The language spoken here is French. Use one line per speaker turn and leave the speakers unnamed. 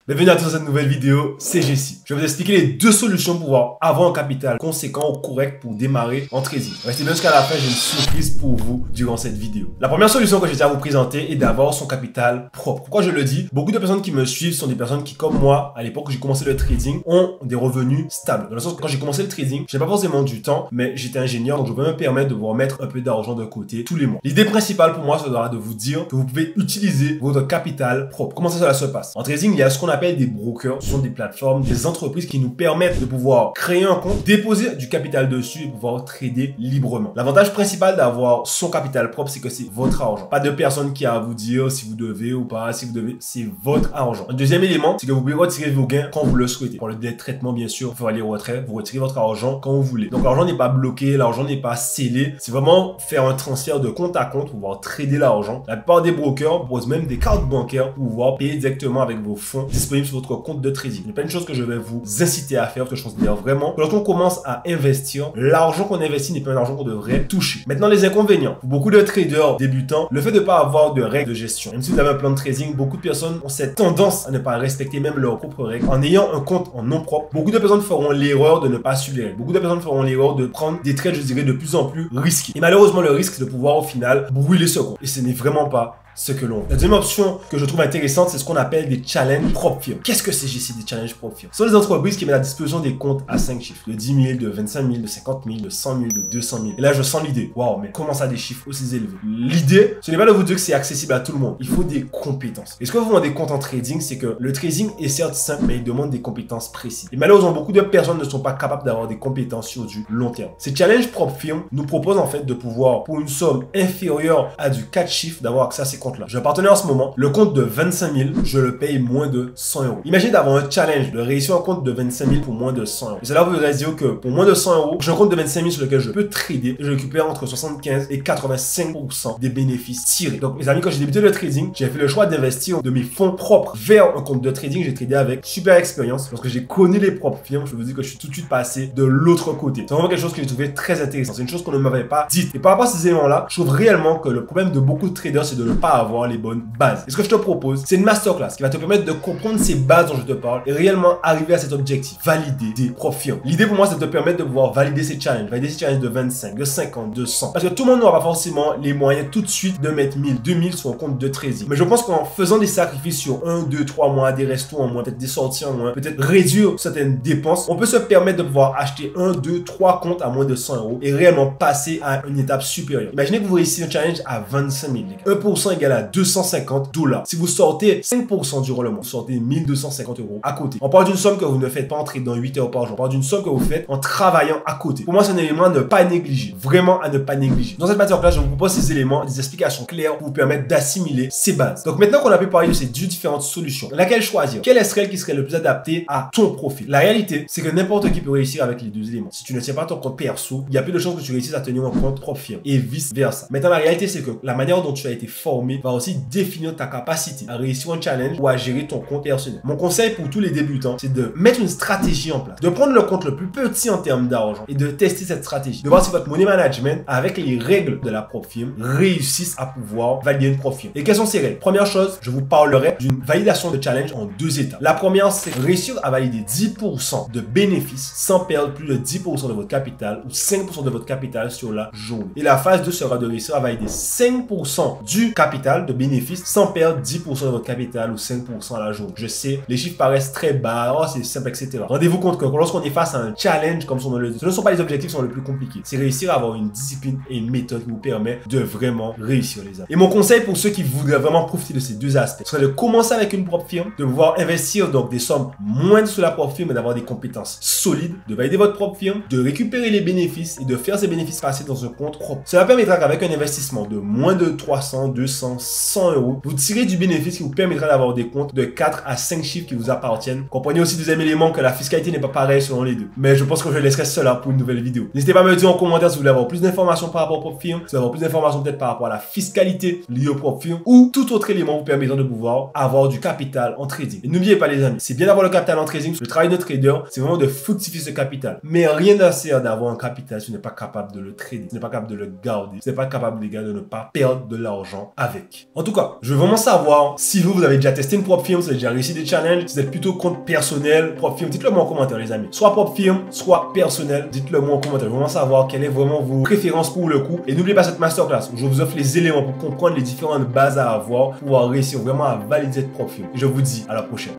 Bienvenue à tous dans cette nouvelle vidéo, c'est Jessie. Je vais vous expliquer les deux solutions pour pouvoir avoir un capital conséquent ou correct pour démarrer en trading. Restez bien jusqu'à la fin, j'ai une surprise pour vous durant cette vidéo. La première solution que j'ai à vous présenter est d'avoir son capital propre. Pourquoi je le dis? Beaucoup de personnes qui me suivent sont des personnes qui, comme moi, à l'époque où j'ai commencé le trading, ont des revenus stables. Dans le sens que quand j'ai commencé le trading, je n'ai pas forcément du temps, mais j'étais ingénieur, donc je peux me permettre de pouvoir mettre un peu d'argent de côté tous les mois. L'idée principale pour moi, ce sera de vous dire que vous pouvez utiliser votre capital propre. Comment ça se passe? En trading, il y a ce qu'on appelle des brokers. Ce sont des plateformes, des entreprises qui nous permettent de pouvoir créer un compte, déposer du capital dessus et pouvoir trader librement. L'avantage principal d'avoir son capital propre, c'est que c'est votre argent. Pas de personne qui a à vous dire si vous devez ou pas, si vous devez, c'est votre argent. Un deuxième élément, c'est que vous pouvez retirer vos gains quand vous le souhaitez. Pour le délai de traitement, bien sûr, vous aller au retrait, vous retirez votre argent quand vous voulez. Donc l'argent n'est pas bloqué, l'argent n'est pas scellé. C'est vraiment faire un transfert de compte à compte pour pouvoir trader l'argent. La plupart des brokers proposent même des cartes bancaires pour pouvoir payer directement avec vos fonds disponibles sur votre compte de trading. Il y a plein de choses que je vais vous inciter à faire parce que je considère vraiment que lorsqu'on commence à investir, l'argent qu'on investit n'est pas un argent qu'on devrait toucher. Maintenant, les inconvénients. Pour beaucoup de traders débutants, le fait de ne pas avoir de règles de gestion. Même si vous avez un plan de trading, beaucoup de personnes ont cette tendance à ne pas respecter même leurs propres règles. En ayant un compte en nom propre, beaucoup de personnes feront l'erreur de ne pas suivre les règles. Beaucoup de personnes feront l'erreur de prendre des trades, je dirais, de plus en plus risqués. Et malheureusement, le risque, c'est de pouvoir au final brûler ce compte. Et ce n'est vraiment pas ce que l'on veut. La deuxième option que je trouve intéressante, c'est ce qu'on appelle des challenges propres firmes. Qu'est-ce que c'est, Jessie, des challenges propres firmes? Ce sont des entreprises qui mettent à disposition des comptes à 5 chiffres. De 10 000, de 25 000, de 50 000, de 100 000, de 200 000. Et là, je sens l'idée. Waouh, mais comment ça des chiffres aussi élevés? L'idée, ce n'est pas de vous dire que c'est accessible à tout le monde. Il faut des compétences. Et ce que vous demandez des comptes en trading, c'est que le trading est certes simple, mais il demande des compétences précises. Et malheureusement, beaucoup de personnes ne sont pas capables d'avoir des compétences sur du long terme. Ces challenges propres firmes nous proposent en fait de pouvoir, pour une somme inférieure à du 4 chiffres, d'avoir accès à ces comptes-là. Je partenaire en ce moment, le compte de 25 000, je le paye moins de 100 euros. Imaginez d'avoir un challenge, de réussir un compte de 25 000 pour moins de 100 euros. Et c'est là où vous allez dire que pour moins de 100 euros, j'ai un compte de 25 000 sur lequel je peux trader et je récupère entre 75 et 85% des bénéfices tirés. Donc, mes amis, quand j'ai débuté le trading, j'ai fait le choix d'investir de mes fonds propres vers un compte de trading. J'ai tradé avec super expérience. Lorsque j'ai connu les propres firmes, je peux vous dire que je suis tout de suite passé de l'autre côté. C'est vraiment quelque chose que j'ai trouvé très intéressant. C'est une chose qu'on ne m'avait pas dite. Et par rapport à ces éléments-là, je trouve réellement que le problème de beaucoup de traders, c'est de ne pas avoir les bonnes bases. Et ce que je te propose, c'est une masterclass qui va te permettre de comprendre ces bases dont je te parle et réellement arriver à cet objectif, valider des propres firmes. L'idée pour moi, c'est de te permettre de pouvoir valider ces challenges de 25, de 50, de 100. Parce que tout le monde n'aura pas forcément les moyens tout de suite de mettre 1000, 2000 sur un compte de trading. Mais je pense qu'en faisant des sacrifices sur 1, 2, 3 mois, des restos en moins, peut-être des sorties en moins, peut-être réduire certaines dépenses, on peut se permettre de pouvoir acheter 1, 2, 3 comptes à moins de 100 euros et réellement passer à une étape supérieure. Imaginez que vous réussissez un challenge à 25 000. 1% égale à 250 $. Si vous sortez 5% durant le mois, vous sortez 1250 euros à côté. On parle d'une somme que vous ne faites pas entrer dans 8 heures par jour. On parle d'une somme que vous faites en travaillant à côté. Pour moi, c'est un élément à ne pas négliger. Vraiment à ne pas négliger. Dans cette masterclass, je vous propose ces éléments, des explications claires pour vous permettre d'assimiler ces bases. Donc maintenant qu'on a pu parler de ces deux différentes solutions, laquelle choisir? Quelle est celle qui serait le plus adaptée à ton profil? La réalité, c'est que n'importe qui peut réussir avec les deux éléments. Si tu ne tiens pas ton compte perso, il y a plus de chances que tu réussisses à tenir un compte propre firme et vice versa. Maintenant, la réalité, c'est que la manière dont tu as été formé va aussi définir ta capacité à réussir un challenge ou à gérer ton compte personnel. Mon conseil pour tous les débutants, c'est de mettre une stratégie en place, de prendre le compte le plus petit en termes d'argent et de tester cette stratégie, de voir si votre money management avec les règles de la propre firme réussissent à pouvoir valider une propre firme. Et quelles sont ces règles? Première chose, je vous parlerai d'une validation de challenge en deux étapes. La première, c'est réussir à valider 10% de bénéfices sans perdre plus de 10% de votre capital ou 5% de votre capital sur la journée. Et la phase 2 sera de réussir à valider 5% du capital de bénéfices sans perdre 10% de votre capital ou 5% à la journée. Je sais, les chiffres paraissent très bas, oh, c'est simple, etc. Rendez-vous compte que lorsqu'on est face à un challenge, comme son nom le dit, ce ne sont pas les objectifs qui sont les plus compliqués. C'est réussir à avoir une discipline et une méthode qui vous permet de vraiment réussir, les amis. Et mon conseil pour ceux qui voudraient vraiment profiter de ces deux aspects serait de commencer avec une propre firme, de pouvoir investir donc des sommes moindres sur la propre firme et d'avoir des compétences solides, de valider votre propre firme, de récupérer les bénéfices et de faire ces bénéfices passer dans un compte propre. Cela permettra qu'avec un investissement de moins de 300, 200, 100 euros, vous tirez du bénéfice qui vous permettra d'avoir des comptes de 4 à 5 chiffres qui vous appartiennent. Comprenez aussi, deuxième élément, que la fiscalité n'est pas pareille selon les deux. Mais je pense que je laisserai cela pour une nouvelle vidéo. N'hésitez pas à me dire en commentaire si vous voulez avoir plus d'informations par rapport aux propres firmes, si vous voulez avoir plus d'informations peut-être par rapport à la fiscalité liée aux propres firmes ou tout autre élément vous permettant de pouvoir avoir du capital en trading. Et n'oubliez pas les amis, c'est bien d'avoir le capital en trading. Le travail de trader, c'est vraiment de fructifier ce capital. Mais rien ne sert d'avoir un capital si tu n'es pas capable de le trader, si tu n'es pas capable de le garder, si tu n'es pas capable, les gars, de ne pas perdre de l'argent avec. avec. En tout cas, je veux vraiment savoir si vous avez déjà testé une propre firme, si vous avez déjà réussi des challenges, si vous êtes plutôt compte personnel, propre firme. Dites-le moi en commentaire, les amis. Soit propre firme, soit personnel. Dites-le moi en commentaire. Je veux vraiment savoir quelle est vraiment vos préférences pour le coup. Et n'oubliez pas cette masterclass où je vous offre les éléments pour comprendre les différentes bases à avoir pour pouvoir réussir vraiment à valider cette propre firme. Et je vous dis à la prochaine.